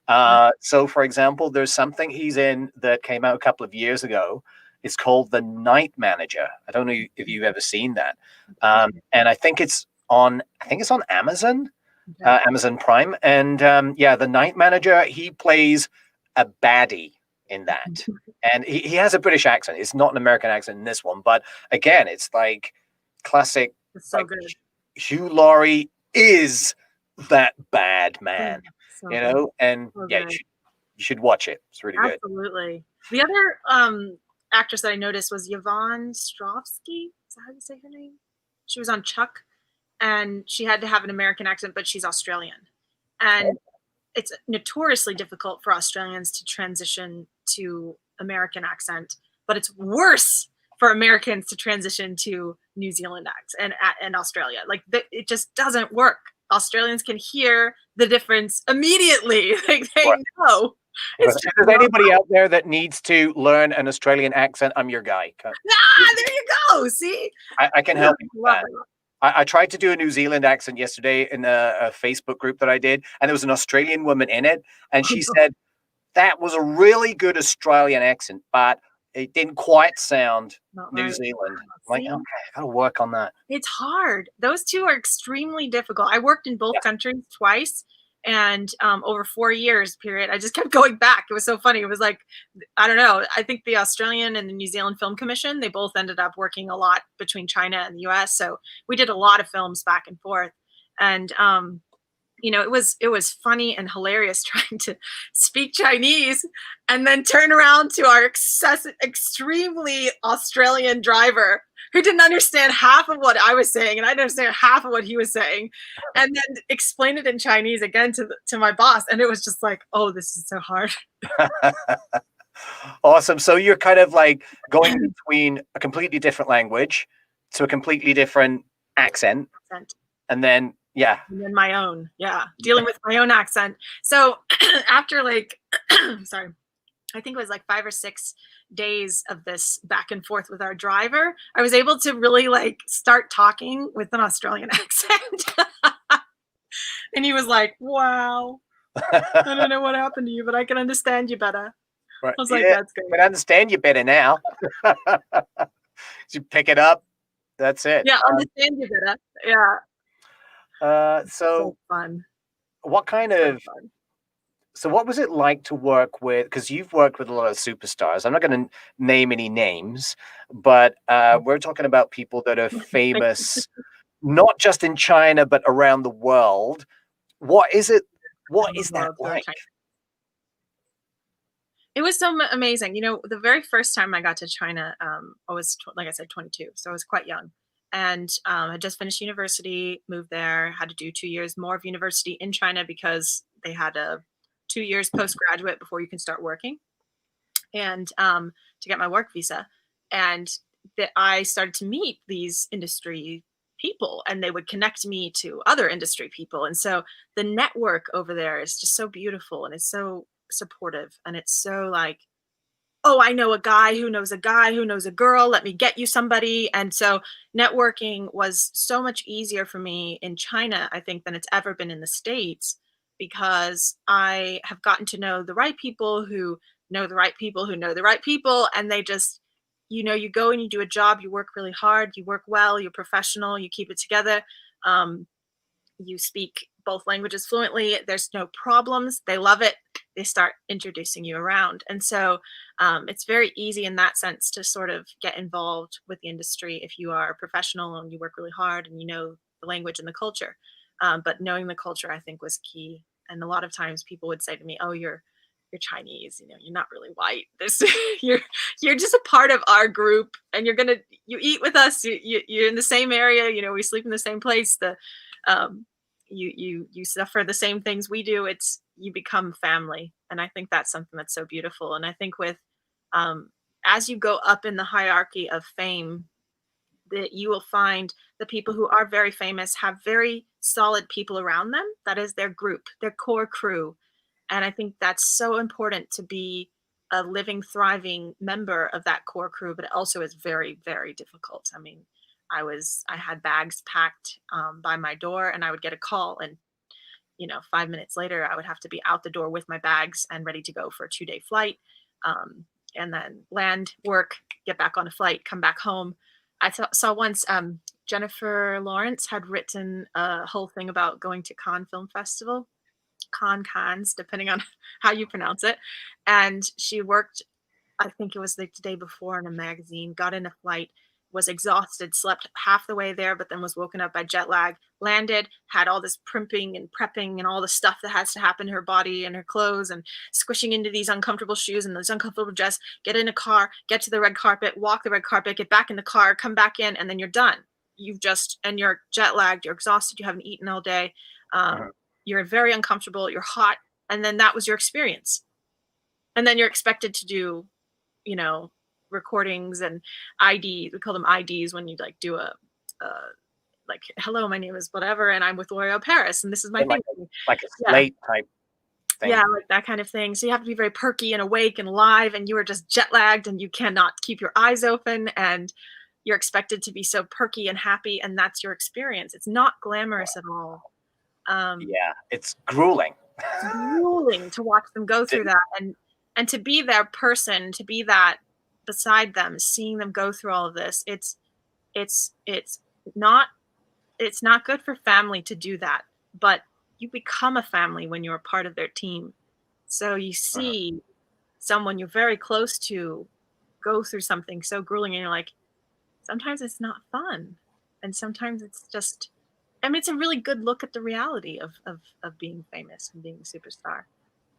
yeah. So, for example, there's something he's in that came out a couple of years ago. It's called The Night Manager. I don't know if you've ever seen that, and I think it's on Amazon, Okay. Amazon Prime. And yeah, The Night Manager. He plays a baddie in that, and he has a British accent. It's not an American accent in this one, but again, it's like classic. It's so Like good. Hugh Laurie is that bad Yeah, man, so good. and So yeah, good. you should watch it. It's really good. Absolutely. The other actress that I noticed was Yvonne Strovsky. Is that how you say her name? She was on Chuck, and she had to have an American accent, but she's Australian. And it's notoriously difficult for Australians to transition to American accent, but it's worse for Americans to transition to New Zealand accent and Australia. Like it just doesn't work. Australians can hear the difference immediately. Like they know. If there's anybody out there that needs to learn an Australian accent, I'm your guy. There you go. See, I can help you with that. I tried to do a New Zealand accent yesterday in a Facebook group that I did, and there was an Australian woman in it, and she said that was a really good Australian accent, but it didn't quite sound New Zealand. Like, okay, I gotta work on that. It's hard. Those two are extremely difficult. I worked in both countries twice, and over 4 years period, I just kept going back. It was so funny. It was like, I don't know. I think the Australian and the New Zealand Film Commission, they both ended up working a lot between China and the US. So we did a lot of films back and forth. And it was funny and hilarious trying to speak Chinese and then turn around to our extremely Australian driver who didn't understand half of what I was saying, and I didn't understand half of what he was saying, and then explain it in Chinese again to my boss. And it was just like, oh, this is so hard. Awesome. So you're kind of like going between a completely different language to a completely different accent. And then and then my own, dealing with my own accent. So after sorry, I think it was like 5 or 6 days of this back and forth with our driver, I was able to really start talking with an Australian accent. And he was like, wow, I don't know what happened to you, but I can understand you better. Right. I was like, that's good. I can understand you better now. You pick it up. That's it. Yeah, understand you better. Yeah. So fun. What kind of So what was it like to work with, because you've worked with a lot of superstars. I'm not going to name any names, but we're talking about people that are famous, not just in China, but around the world. What is that like? It was so amazing. The very first time I got to China, I was, like I said, 22. So I was quite young. And I just finished university, moved there, had to do 2 years more of university in China because they had 2 years postgraduate before you can start working, and to get my work visa. And I started to meet these industry people, and they would connect me to other industry people. And so the network over there is just so beautiful, and it's so supportive, and it's so like, oh, I know a guy who knows a guy who knows a girl, let me get you somebody. And so networking was so much easier for me in China, I think, than it's ever been in the States, because I have gotten to know the right people who know the right people who know the right people. And they just, you go and you do a job, you work really hard, you work well, you're professional, you keep it together. You speak both languages fluently. There's no problems. They love it. They start introducing you around. And so it's very easy in that sense to sort of get involved with the industry if you are a professional and you work really hard and you know the language and the culture. But knowing the culture, I think, was key. And a lot of times people would say to me, oh, you're Chinese, you're not really white. You're just a part of our group, and you eat with us. You're in the same area. We sleep in the same place. You suffer the same things we do. You become family. And I think that's something that's so beautiful. And I think with, as you go up in the hierarchy of fame, that you will find the people who are very famous have very solid people around them. That is their group, their core crew. And I think that's so important to be a living, thriving member of that core crew, but it also is very, very difficult. I mean, I had bags packed by my door, and I would get a call, and 5 minutes later, I would have to be out the door with my bags and ready to go for a 2-day flight, and then land, work, get back on a flight, come back home. I saw once Jennifer Lawrence had written a whole thing about going to Cannes Film Festival, Cannes, depending on how you pronounce it, and she worked, I think it was like the day before, in a magazine, got in a flight, was exhausted, slept half the way there, but then was woken up by jet lag, landed, had all this primping and prepping and all the stuff that has to happen to her body and her clothes, and squishing into these uncomfortable shoes and this uncomfortable dress, get in a car, get to the red carpet, walk the red carpet, get back in the car, come back in, and then you're done. And you're jet lagged, you're exhausted, you haven't eaten all day. You're very uncomfortable, you're hot, and then that was your experience. And then you're expected to do, you know, recordings and ID. We call them IDs when you like do a like, hello, my name is whatever, and I'm with L'Oreal Paris, and this is my thing. Like a Yeah, slate type thing. yeah, like that kind of thing. So you have to be very perky and awake and live, and you are just jet lagged, and you cannot keep your eyes open, and you're expected to be so perky and happy, and that's your experience. It's not glamorous at all. Yeah, it's grueling. It's grueling to watch them go through that, and to be their person, to be that beside them, seeing them go through all of this. It's not it's not good for family to do that, but you become a family when you're a part of their team. So you Mhm. see someone you're very close to go through something so grueling, and you're like, sometimes it's not fun, and sometimes it's just. I mean, it's a really good look at the reality of being famous and being a superstar,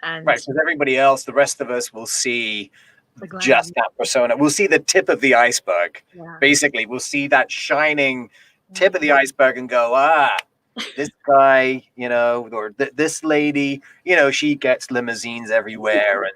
and Right, because everybody else, the rest of us, will see the just glam. that persona. We'll see the tip of the iceberg. Yeah, Basically, we'll see that shining tip yeah. of the iceberg and go, this guy, or this lady, she gets limousines everywhere,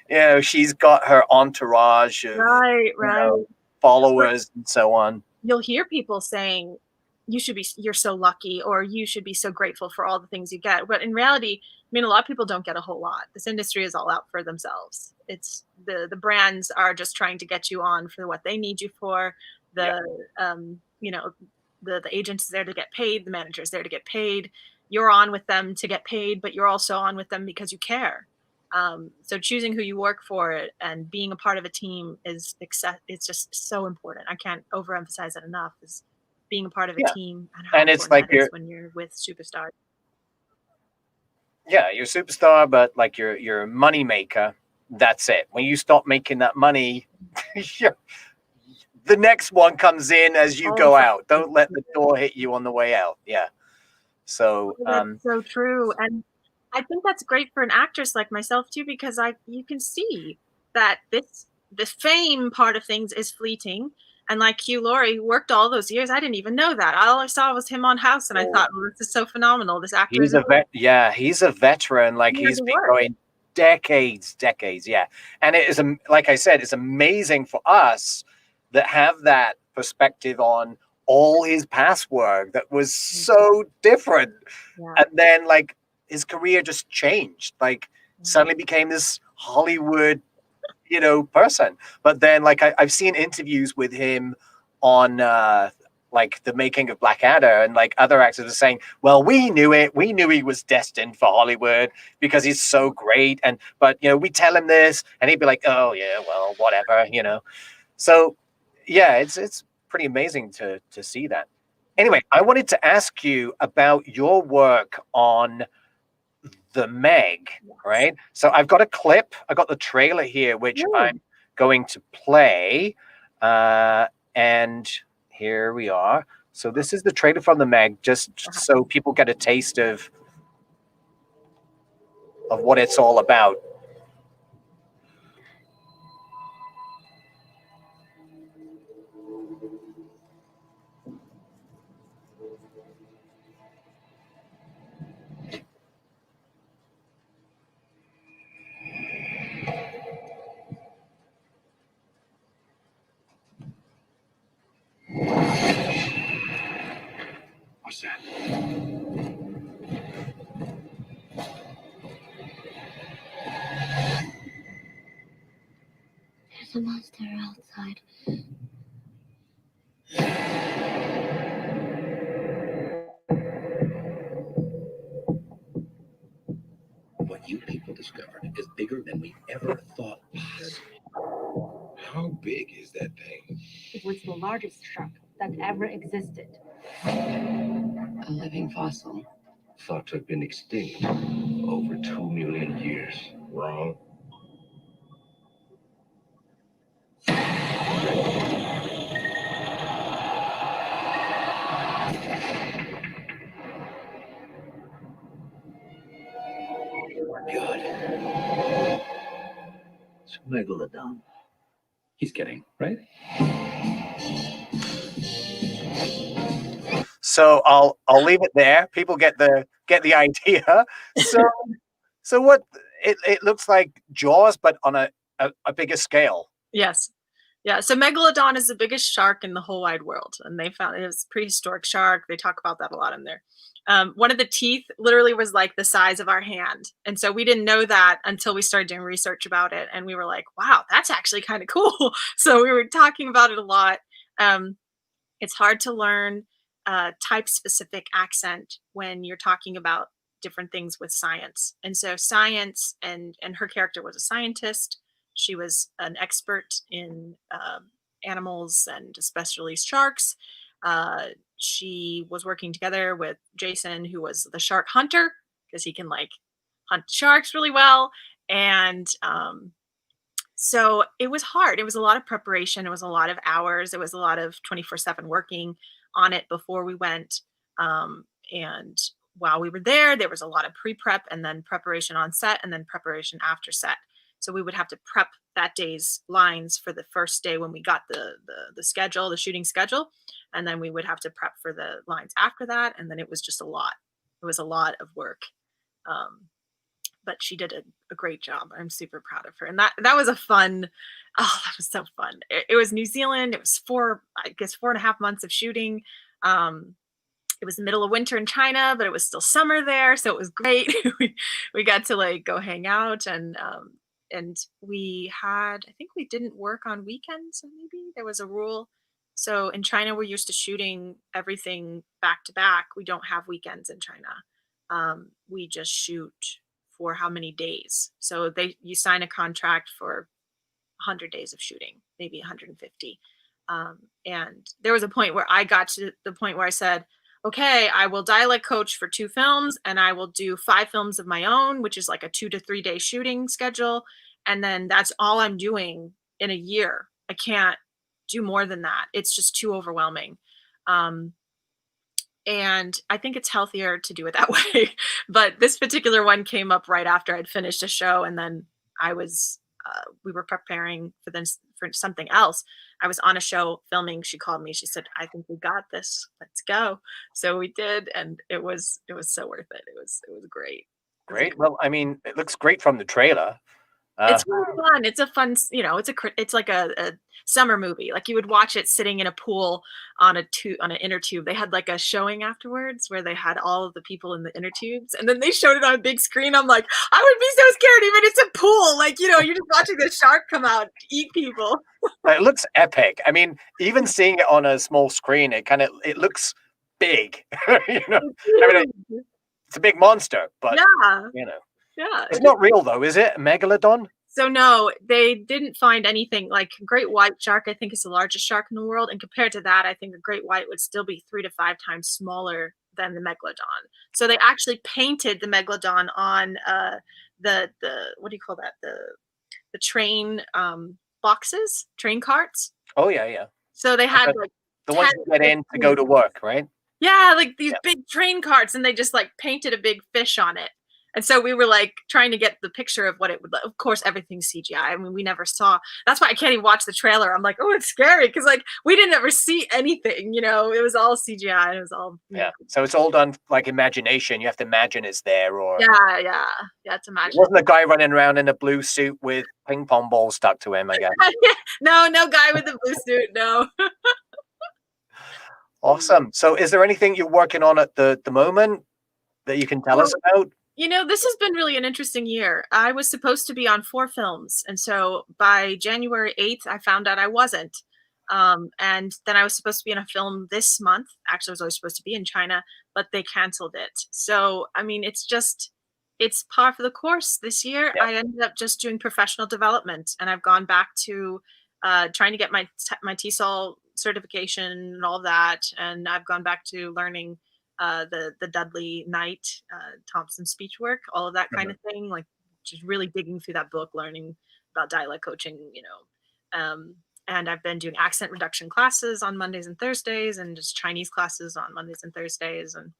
and she's got her entourage of Right, you right. know followers and so on. You'll hear people saying you're so lucky, or you should be so grateful for all the things you get, but in reality, I mean, a lot of people don't get a whole lot. This industry is all out for themselves. It's the brands are just trying to get you on for what they need you for. Yeah, The you know, the agent is there to get paid, the manager is there to get paid. You're on with them to get paid, but you're also on with them because you care. So choosing who you work for and being a part of a team it's just so important. I can't overemphasize it enough. Is being a part of a yeah, team and how and it's important like that is when you're with superstars. you're a superstar, but like you're a money maker. That's it. When you stop making that money, the next one comes in as you All the go out. time. Don't let the door hit you on the way out. Yeah. So, That's so true, and I think that's great for an actress like myself too, because I you can see that the fame part of things is fleeting. And like Hugh Laurie worked all those years. I didn't even know that. All I saw was him on House, and I oh, thought, well, this is so phenomenal. This actor is he's a amazing. vet. Yeah, he's a veteran. Like Years he's of been work. going decades. Yeah, and it is like I said, it's amazing for us that have that perspective on all his past work that was so different, Yeah, and then like his career just changed. Like yeah. suddenly became this Hollywood person. But then like I've seen interviews with him on like the making of Blackadder, and like other actors are saying, well, we knew it, we knew he was destined for Hollywood because he's so great, and but we tell him this and he'd be like, oh yeah, well, whatever. So yeah, it's pretty amazing to see that. Anyway, I wanted to ask you about your work on the Meg, Yes. right? So I've got a clip. I got the trailer here, which Good. I'm going to play. And here we are. So this is the trailer from the Meg, just so people get a taste of what it's all about. What's that? There's a monster outside. What you people discovered is bigger than we ever thought possible. How big is that thing? It was the largest shark that ever existed. A living fossil. Thought to have been extinct over 2 million years. Wrong. Good. It's a megalodon. He's kidding, right? So I'll leave it there. People get the idea. So So what? It looks like Jaws, but on a bigger scale. Yes. Yeah. So Megalodon is the biggest shark in the whole wide world. And they found it was a prehistoric shark. They talk about that a lot in there. One of the teeth literally was like the size of our hand. And so we didn't know that until we started doing research about it. And we were like, wow, that's actually kind of cool. So we were talking about it a lot. It's hard to learn type specific accent when you're talking about different things with science. And so science, and her character was a scientist. She was an expert in animals and especially sharks. She was working together with Jason, who was the shark hunter, because he can like hunt sharks really well. And so it was hard. It was a lot of preparation. It was a lot of hours. It was a lot of 24/7 working on it before we went. And while we were there was a lot of pre-prep and then preparation on set and then preparation after set. So we would have to prep that day's lines for the first day when we got the schedule, the shooting schedule. And then we would have to prep for the lines after that. And then it was just a lot. It was a lot of work. But she did a great job. I'm super proud of her. And that was a fun, that was so fun. It was New Zealand. It was 4.5 months of shooting. It was the middle of winter in China, but it was still summer there. So it was great. we got to like go hang out, and we had, I think we didn't work on weekends. Maybe there was a rule. So in China, we're used to shooting everything back to back. We don't have weekends in China. We just shoot for how many days. So you sign a contract for 100 days of shooting, maybe 150. And there was a point where I got to the point where I said, okay, I will dialect coach for 2 films, and I will do 5 films of my own, which is like a 2 to 3 day shooting schedule. And then that's all I'm doing in a year. I can't do more than that. It's just too overwhelming. And I think it's healthier to do it that way. But this particular one came up right after I'd finished a show, and then we were preparing for something else. I was on a show filming. She called me. She said, "I think we got this. Let's go." So we did, and it was so worth it. It was great. Great. Well, I mean, it looks great from the trailer. It's really fun. It's a fun, it's like a summer movie. Like you would watch it sitting in a pool on an inner tube. They had like a showing afterwards where they had all of the people in the inner tubes, and then they showed it on a big screen. I'm like, I would be so scared, even it's a pool. Like, you're just watching the shark come out and eat people. It looks epic. I mean, even seeing it on a small screen, it looks big. I mean, it's a big monster, but yeah, it's not real though, is it? A megalodon? So no, they didn't find anything. Like great white shark, I think, is the largest shark in the world, and compared to that, I think a great white would still be 3 to 5 times smaller than the megalodon. So they actually painted the megalodon on the what do you call that? The train boxes, train carts. Oh yeah. So they had like the ones you get in to go to work, right? Yeah, like these big train carts, and they just like painted a big fish on it. And so we were like trying to get the picture of what it would look. Of course, everything's CGI. I mean, we never saw. That's why I can't even watch the trailer. I'm like, oh, it's scary because like we didn't ever see anything. It was all CGI. It was all So it's all done like imagination. You have to imagine it's there, or yeah. It's imagination. Wasn't a guy running around in a blue suit with ping pong balls stuck to him? I guess. No guy with a blue suit. No. Awesome. So, is there anything you're working on at the moment that you can tell us about? This has been really an interesting year. I was supposed to be on 4 films. And so by January 8th, I found out I wasn't. And then I was supposed to be in a film this month. Actually, I was always supposed to be in China, but they canceled it. So, I mean, it's par for the course this year. I ended up just doing professional development, and I've gone back to trying to get my TESOL certification and all of that. And I've gone back to learning the Dudley Knight, Thompson speech work, all of that kind of thing, like just really digging through that book, learning about dialect coaching, and I've been doing accent reduction classes on Mondays and Thursdays, and just Chinese classes on Mondays and Thursdays. And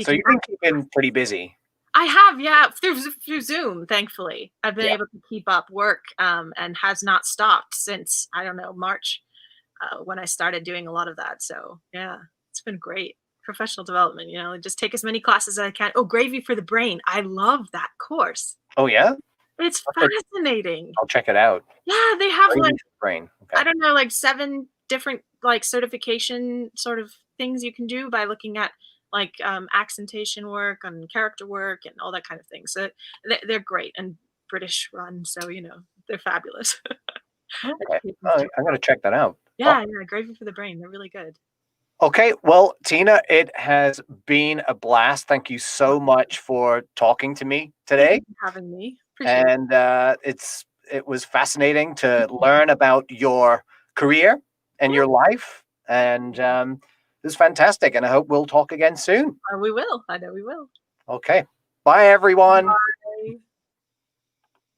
so you've been keeping pretty busy. I have, through Zoom, thankfully. I've been able to keep up work and has not stopped since, I don't know, March, when I started doing a lot of that. So, yeah, it's been great. professional development. Just take as many classes as I can. Oh, Gravy for the Brain. I love that course. Oh yeah, It's Okay. fascinating. I'll check it out. Yeah, they have Gravy like, for the brain. I Okay. don't know, like 7 different like certification sort of things you can do by looking at like accentation work and character work and all that kind of thing. So they're great and British run, so they're fabulous. Okay. Education's doing I'm gonna check that out. Yeah, yeah, Gravy for the Brain. They're really good. Okay, well, Tina, it has been a blast. Thank you so much for talking to me Thank today. you for having me. Appreciate it. And it was fascinating to learn about your career and your life. And it was fantastic. And I hope we'll talk again soon. We will. I know we will. Okay. Bye, everyone.